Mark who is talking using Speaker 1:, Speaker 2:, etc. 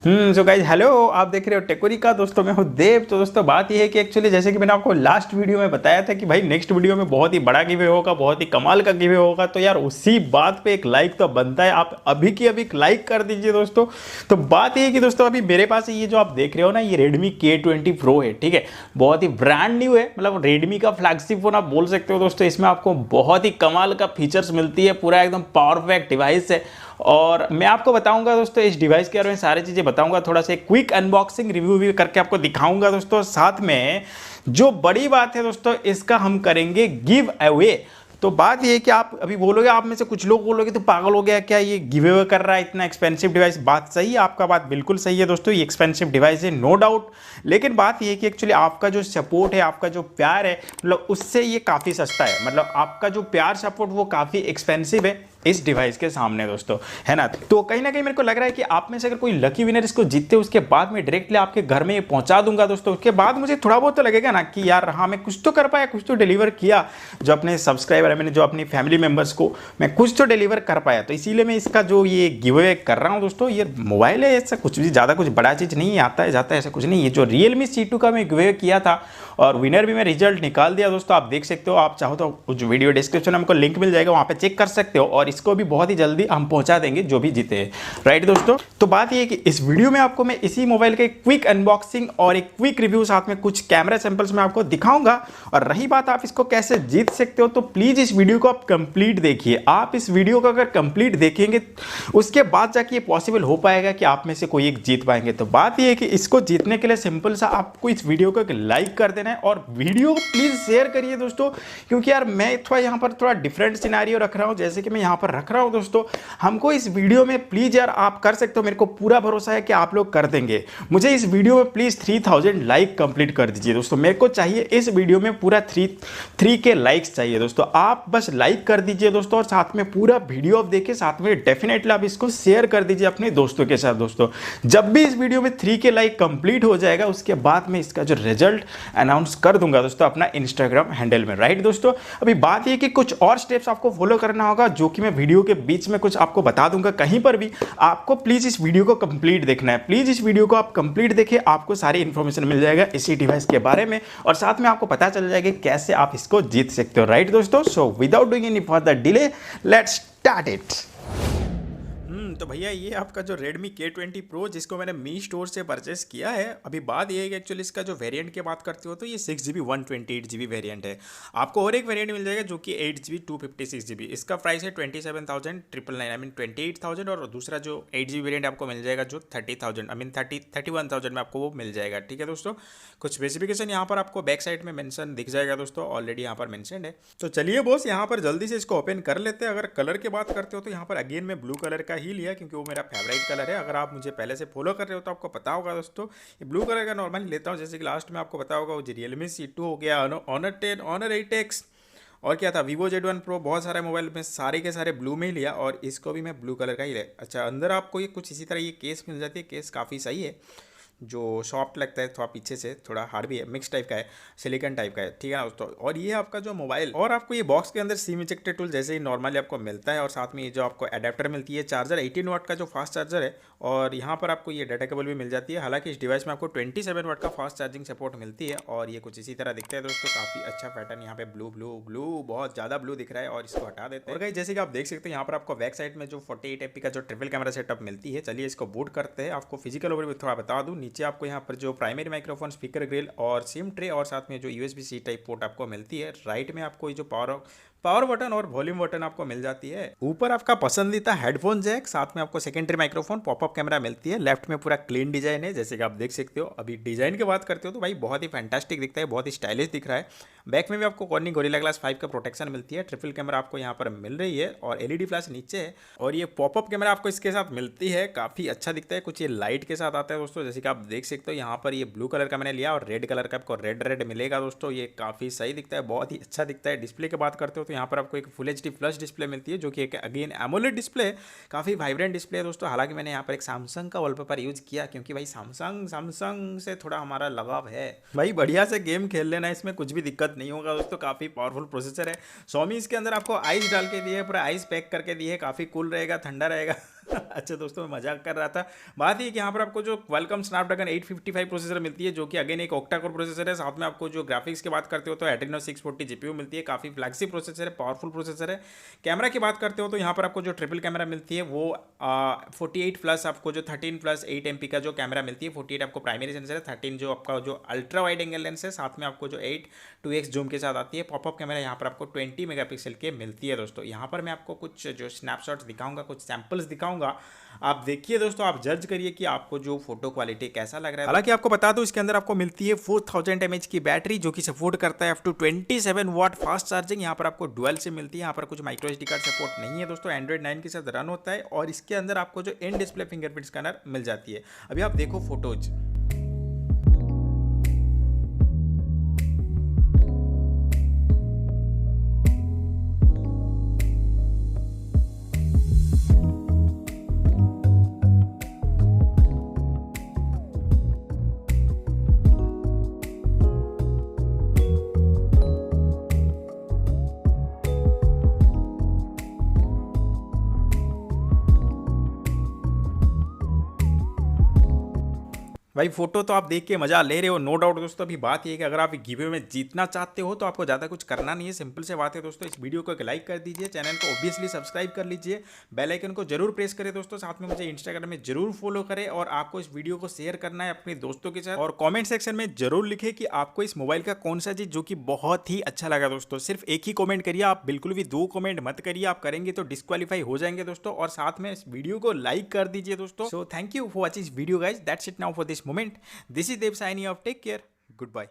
Speaker 1: So guys hello, आप देख रहे हो टेकोरिका। दोस्तों मैं हूँ देव। तो दोस्तों बात यह है कि एक्चुअली जैसे कि मैंने आपको लास्ट वीडियो में बताया था कि भाई नेक्स्ट वीडियो में बहुत ही बड़ा गिवे होगा, बहुत ही कमाल का गिवे होगा। तो यार उसी बात पे एक लाइक तो बनता है। आप अभी की अभी लाइक कर दीजिए दोस्तों। तो बात ये है कि दोस्तों अभी मेरे पास ये जो आप देख रहे हो ना, ये Redmi K20 Pro है, ठीक है। बहुत ही ब्रांड न्यू है, मतलब रेडमी का फ्लैगशिप फोन आप बोल सकते हो दोस्तों। इसमें आपको बहुत ही कमाल का फीचर्स मिलती है, पूरा एकदम पावरफुल डिवाइस है। और मैं आपको बताऊंगा दोस्तों इस डिवाइस के बारे में सारी चीज़ें बताऊंगा, थोड़ा सा क्विक अनबॉक्सिंग रिव्यू भी करके आपको दिखाऊंगा दोस्तों। साथ में जो बड़ी बात है दोस्तों, इसका हम करेंगे गिव अवे। तो बात ये है कि आप अभी बोलोगे, आप में से कुछ लोग बोलोगे तो पागल हो गया क्या, ये गिव अवे कर रहा है इतना एक्सपेंसिव डिवाइस। बात सही है, आपका बात बिल्कुल सही है दोस्तों, ये एक्सपेंसिव डिवाइस है नो डाउट। लेकिन बात ये है कि एक्चुअली आपका जो सपोर्ट है, आपका जो प्यार है, मतलब उससे ये काफ़ी सस्ता है। मतलब आपका जो प्यार सपोर्ट वो काफ़ी एक्सपेंसिव है इस डिवाइस के सामने दोस्तों, है ना। तो कहीं ना कहीं मेरे को लग रहा है कि आप में से अगर कोई लकी विनर इसको जीतते हो, उसके बाद मैं डायरेक्टली आपके घर में ये पहुंचा दूंगा दोस्तों। उसके बाद मुझे थोड़ा बहुत तो लगेगा ना कि यार हाँ मैं कुछ तो कर पाया, कुछ तो डिलीवर किया, जो अपने सब्सक्राइबर है, मैंने जो अपनी फैमिली मेंबर्स को मैं कुछ तो डिलीवर कर पाया। तो इसीलिए मैं इसका जो ये गिव अवे कर रहा हूँ दोस्तों। ये मोबाइल है, ऐसा कुछ भी ज़्यादा कुछ बड़ा चीज़ नहीं आता है जाता है, ऐसा कुछ नहीं। ये जो Realme C2 का मैं गिव अवे किया था और विनर भी मैं रिजल्ट निकाल दिया दोस्तों। आप देख सकते हो, आप चाहो तो कुछ वीडियो डिस्क्रिप्शन में हमको लिंक मिल जाएगा, वहाँ पे चेक कर सकते हो। और इसको भी बहुत ही जल्दी हम पहुंचा देंगे जो भी जीते हैं, राइट दोस्तों। तो बात ये है कि इस वीडियो में आपको मैं इसी मोबाइल के क्विक अनबॉक्सिंग और एक क्विक रिव्यू, साथ में कुछ कैमरा सैंपल्स में आपको दिखाऊंगा। और रही बात आप इसको कैसे जीत सकते हो, तो प्लीज इस वीडियो को आप कंप्लीट देखिए। आप इस वीडियो को अगर कंप्लीट देखेंगे उसके बाद जाके ये पॉसिबल हो पाएगा कि आप में से कोई एक जीत पाएंगे। तो बात ये है कि इसको जीतने के लिए सिंपल सा आपको इस वीडियो को एक लाइक कर देना है और वीडियो को प्लीज शेयर करिए दोस्तों। क्योंकि यार मैं थोड़ा यहाँ पर थोड़ा डिफरेंट सिनेरियो रख रहा हूँ, जैसे कि मैं यहाँ पर रख रहा हूँ दोस्तों। हमको इस वीडियो में प्लीज यार आप कर सकते हो, मेरे को पूरा भरोसा है कि आप लोग कर देंगे। मुझे इस वीडियो में प्लीज 3000 लाइक कंप्लीट कर दीजिए दोस्तों। मेरे को चाहिए इस वीडियो में पूरा 3 के लाइक्स चाहिए दोस्तों। आप बस लाइक कर दीजिए दोस्तों, और साथ में पूरा वीडियो आप देखिए, साथ में डेफिनेटली आप इसको शेयर कर दीजिए अपने दोस्तों के साथ दोस्तों। जब भी इस वीडियो में 3 के लाइक कंप्लीट हो जाएगा, उसके बाद में इसका जो रिजल्ट अनाउंस कर दूंगा दोस्तों अपना इंस्टाग्राम हैंडल में, राइट दोस्तों। अभी बात ये कि कुछ और स्टेप्स आपको फॉलो करना होगा, जो कि मैं वीडियो के बीच में कुछ आपको बता दूंगा। कहीं पर भी आपको प्लीज इस वीडियो को कंप्लीट देखना है। प्लीज इस वीडियो को आप कंप्लीट देखिए, आपको सारी इंफॉर्मेशन मिल जाएगा इसी डिवाइस के बारे में, और साथ में आपको पता चल जाएगा कैसे आप इसको जीत सकते हो, राइट दोस्तों। So without doing any further delay, let's start it. तो भैया ये आपका जो Redmi K20 Pro, जिसको मैंने मी स्टोर से परचेस किया है। अभी बात ये है कि एक्चुअली इसका जो वेरिएंट की बात करते हो तो ये 6GB 128GB वेरिएंट है। आपको और एक वेरिएंट मिल जाएगा जो कि 8GB 256GB। इसका प्राइस है 27,999 आई मीन 28,000। और दूसरा जो 8GB वेरिएंट आपको मिल जाएगा जो 30,000 आई मीन 31,000 में आपको वो मिल जाएगा, ठीक है दोस्तों। कुछ स्पेसिफिकेशन यहाँ पर आपको बैक साइड में मेंशन दिख जाएगा दोस्तों, ऑलरेडी यहाँ पर मेंशन है। तो चलिए बॉस, यहाँ पर जल्दी से इसको ओपन कर लेते हैं। अगर कलर की बात करते हो तो यहाँ पर अगेन मैं ब्लू कलर का ही लिया, क्योंकि वो मेरा फेवरेट कलर है। अगर आप मुझे पहले से फॉलो कर रहे हो तो आपको पता होगा दोस्तों, ये ब्लू कलर का नॉर्मली लेता हूँ। जैसे कि लास्ट में आपको पता होगा वो Realme C2 हो गया, Honor 10, Honor 8X, और क्या था Vivo Z1 Pro, बहुत सारे मोबाइल में सारे के सारे ब्लू में ही लिया, और इसको भी मैं ब्लू कलर का ही लिया। अच्छा, अंदर आपको ये कुछ इसी तरह ये केस मिल जाती है। केस काफ़ी सही है, जो सॉफ्ट लगता है, थोड़ा पीछे से थोड़ा हार्ड भी है, मिक्स टाइप का है, सिलिकॉन टाइप का है, ठीक है ना दोस्तों। और ये आपका जो मोबाइल, और आपको ये बॉक्स के अंदर सिम इजेक्टर टूल जैसे ही नॉर्मली आपको मिलता है, और साथ में ये जो आपको एडेप्टर मिलती है, चार्जर 18 वाट का जो फास्ट चार्जर है, और यहाँ पर आपको ये डाटा केबल भी मिल जाती है। हालांकि इस डिवाइस में आपको 27 वाट का फास्ट चार्जिंग सपोर्ट मिलती है, और ये कुछ इसी तरह दिखता है दोस्तों। काफ़ी अच्छा पैटर्न, यहाँ पे ब्लू ब्लू ब्लू, बहुत ज़्यादा ब्लू दिख रहा है, और इसको हटा देते हैं। और जैसे कि आप देख सकते हैं यहाँ पर आपको बैक साइड में जो 48 MP का जो ट्रिपल कैमरा सेटअप मिलती है। चलिए इसको बूट करते हैं। आपको फिजिकल ओवरव्यू थोड़ा बता दूँ। नीचे आपको यहाँ पर जो प्राइमरी माइक्रोफोन, स्पीकर ग्रिल और सिम ट्रे, और साथ में जो USB-C टाइप पोर्ट आपको मिलती है। राइट में आपको ये जो पावर बटन और वॉल्यूम बटन आपको मिल जाती है। ऊपर आपका पसंदीदा हेडफोन जैक, साथ में आपको सेकेंडरी माइक्रोफोन, पॉपअप कैमरा मिलती है। लेफ्ट में पूरा क्लीन डिजाइन है, जैसे कि आप देख सकते हो। अभी डिजाइन की बात करते हो तो भाई बहुत ही फैंटास्टिक दिखता है, बहुत ही स्टाइलिश दिख रहा है। बैक में भी आपको कॉर्निंग गोरिल्ला ग्लास 5 का प्रोटेक्शन मिलती है। ट्रिपल कैमरा आपको यहाँ पर मिल रही है, और LED फ्लैश नीचे है, और ये पॉपअप कैमरा आपको इसके साथ मिलती है। काफ़ी अच्छा दिखता है, कुछ ये लाइट के साथ आता है दोस्तों। जैसे कि आप देख सकते हो यहाँ पर ये ब्लू कलर का मैंने लिया, और रेड कलर का आपको रेड मिलेगा दोस्तों। ये काफ़ी सही दिखता है, बहुत ही अच्छा दिखता है। डिस्प्ले की बात करते हो तो यहाँ पर आपको एक फुल HD प्लस डिस्प्ले मिलती है, जो कि एक अगेन एमोलेड डिस्प्ले, काफ़ी वाइब्रेंट डिस्प्ले है दोस्तों। हालांकि मैंने यहाँ पर एक सैमसंग का वॉलपेपर यूज़ किया, क्योंकि भाई सैमसंग से थोड़ा हमारा लगाव है भाई। बढ़िया से गेम खेल लेना, इसमें कुछ भी दिक्कत नहीं होगा दोस्तों। काफ़ी पावरफुल प्रोसेसर है। Xiaomi इसके अंदर आपको आइस डाल के दिए है, पूरा आइस पैक करके दिए है, काफ़ी कूल रहेगा, ठंडा रहेगा अच्छा दोस्तों, मैं मजाक कर रहा था। बात ये कि यहाँ पर आपको जो Qualcomm Snapdragon 855 प्रोसेसर मिलती है, जो कि अगेन एक octacore प्रोसेसर है। साथ में आपको जो ग्राफिक्स की बात करते हो तो Adreno 640 जीपीयू मिलती है, काफ़ी फ्लैगशिप प्रोसेसर है, पावरफुल प्रोसेसर है। कैमरा की बात करते हो तो यहाँ पर आपको जो ट्रिपल कैमरा मिलती है वो 48 प्लस, आपको जो 13 प्लस 8 MP का जो कैमरा मिलती है। 48 आपको प्राइमरी सेंसर है, 13 जो आपका जो अल्ट्रा वाइड एंगल लेंस है, साथ में आपको जो 8 2x जूम के साथ आती है। पॉपअप कैमरा यहाँ पर आपको 20 मेगापिक्सल के मिलती है दोस्तों। यहाँ पर मैं आपको कुछ जो स्नैपशॉट्स दिखाऊंगा, कुछ सैंपल्स दिखाऊंगा, आप देखिए दोस्तों, आप जज करिए कि आपको जो फोटो क्वालिटी कैसा लग रहा है। हालांकि आपको बता दूं, इसके अंदर आपको मिलती है 4000 mAh की बैटरी, जो कि सपोर्ट करता है up to 27 watt fast charging. यहाँ पर आपको डुअल से मिलती है, यहाँ पर कुछ माइक्रो SD कार्ड सपोर्ट नहीं है दोस्तों, एंड्रॉइड 9 के साथ रन होता है। और इसके अंदर आपको जो इन डिस्प्ले फिंगरप्रिंट स्कैनर मिल जाती है। अभी आप देखो फोटोज। भाई फोटो तो आप देख के मजा ले रहे हो, नो डाउट दोस्तों। अभी बात ये है कि अगर आप गिवे में जीतना चाहते हो तो आपको ज़्यादा कुछ करना नहीं है, सिंपल से बात है दोस्तों। इस वीडियो को एक लाइक कर दीजिए, चैनल को ऑब्वियसली सब्सक्राइब कर लीजिए, बेल आइकन को जरूर प्रेस करें दोस्तों। साथ में मुझे इंस्टाग्राम में जरूर फॉलो करें, और आपको इस वीडियो को शेयर करना है अपने दोस्तों के साथ। और कॉमेंट सेक्शन में जरूर लिखें कि आपको इस मोबाइल का कौन सा चीज़ जो कि बहुत ही अच्छा लगा दोस्तों। सिर्फ एक ही कॉमेंट करिए, आप बिल्कुल भी 2 कॉमेंट मत करिए, आप करेंगे तो डिस्क्वालीफाई हो जाएंगे दोस्तों। और साथ में इस वीडियो को लाइक कर दीजिए दोस्तों। So thank you for watching this video guys, that's it now for this moment. This is Dev signing off. Take care. Goodbye.